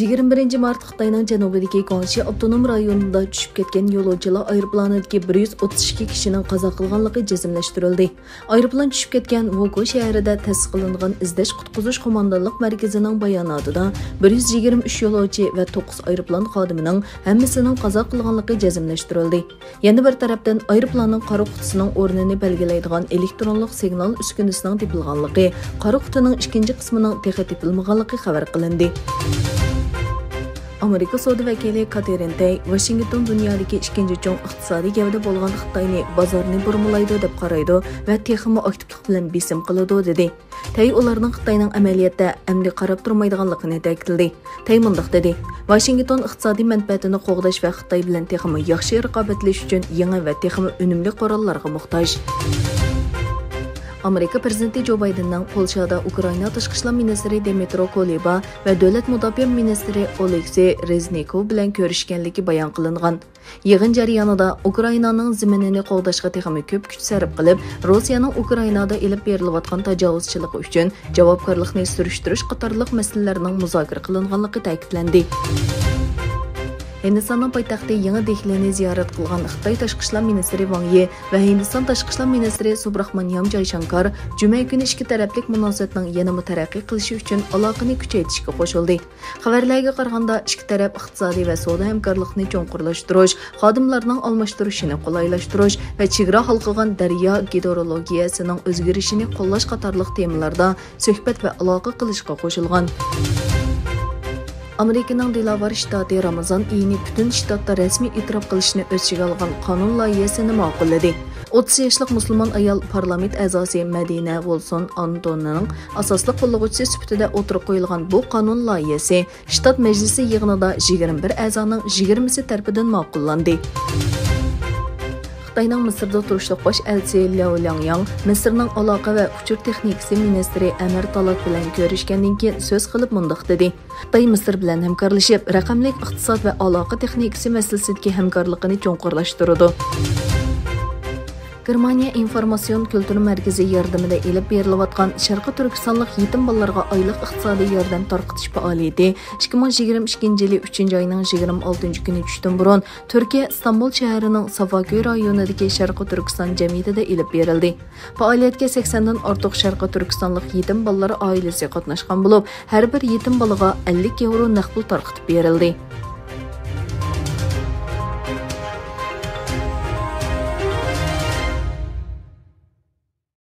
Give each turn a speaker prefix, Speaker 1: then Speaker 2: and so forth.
Speaker 1: 21 mart Xitoyning janubidagi Guangxi avtonom rayonida tushib ketgan yo'lovchilar aeroplanidagi 132 kishining qazo qilganligi jazmlashtirildi. Aeroplan tushib ketgan Vogo shahrida ta'sis qilingan izlash qutqizish qo'mondonlik markazining bayonotida 123 yo'lovchi va 9 aeroplan xodimining hammasining qazo qilganligi jazmlashtirildi. Yana bir tarafdan aeroplanning qora qutisining o'rnini belgilaydigan elektronlik signal uskunasining topilganligi, qora qutining ikkinchi qismining texnik topilmaganligi xabar qilindi. Amerika savdo vakili Katerin Tay, Washington dunyodagi ikkinchi chong iqtisodiy gavda bo'lgan Xitoyni bozorni burmalaydi deb qaraydi va texnik aktivlik bilan besim qiladi dedi. Tay ularning Xitoyning amaliyotda amdi qarab turmaydiganligini ta'kidladi. Tay mundaq dedi: Washington iqtisodiy manfaatini qo'g'dash va Xitoy bilan texnik yaxshi raqobatlash uchun yangi va texnik unumli qurollarga muhtoj. Amerika prezidenti Joe Bidenning Polshada Ukraina tashqi ishlar ministri Dmytro Kuleba va davlat mudofaa ministri Oleksiy Reznikov bilan ko'rishganligi bayon qilingan. Yig'in jarayonida Ukrainaning zaminini qo'g'dashga texnik ko'p kuch sarf qilib, Rossiyaning Ukrainada elib berilayotgan tajovuzchiligi uchun javobgarlikni surishtirish qatorliq masalalarning muzokara qilinganligi ta'kidlandi. Hindistonning poytaxti Yangi Dehlini ziyorat qilgan Xitoy tashqi ishlar ministri Wang Yi va Hindiston tashqi ishlar ministri Subrahmanyam Jayshankar juma kuni ikki taraflik munosabatning yanada taraqqiy qilishi uchun aloqani kuchaytirishga qo'shildi. Xabarlarga qaraganda ikki taraf iqtisodiy va savdo hamkorlikni cho'nqurlashtirish, xodimlarning almashtirishini qulaylashtirish va chegara halqagan daryo gidrologiyasining o'zgarishini qo'llash qatorliq temalarda suhbat va aloqa qilishga qo'shilgan. Amerikaning Delaware shtati Ramazon oyini butun shtatda rasmiy e'tirof qilishni o'z ichiga olgan qonun loyihasini ma'qulladi. 30 yoshli musulmon ayol parlament a'zosi Madina Wilson Antonning asosli qo'llovchisi sifatida o'tirib qo'yilgan bu qonun loyihasi shtat majlisi yig'inida 21 a'zoning 20si tomonidan ma'qullandi. Xitoyning Misrda turishliq bosh elchisi Liao Liangyang Misrning aloqa va uchur texnikasi ministri Amir Talat bilan ko'rishgandan keyin so'z qilib mundaq dedi: Xitoy Misr bilan hamkorlashib, raqamli iqtisod va aloqa texnikasi masalasidagi hamkorlikni cho'nqurlashtiradi. Germaniya informatsion kultur markazi yordamida elib berilayotgan Sharqi Turkistonlik yetim bolalarga oylik iqtisodiy yordam tarqatish faoliyati 2022 yil 3-oyning 26 kuni tushdan burun Turkiya Istanbul shahrining Safaköy rayonidagi Sharqi Turkiston jamiyatida elib berildi. Faoliyatga 80 dan ortiq Sharqi Turkistonlik yetim bolalar oilasi qatnashgan bo'lib, har bir yetim bolaga 50 yevro naqd pul tarqatib berildi.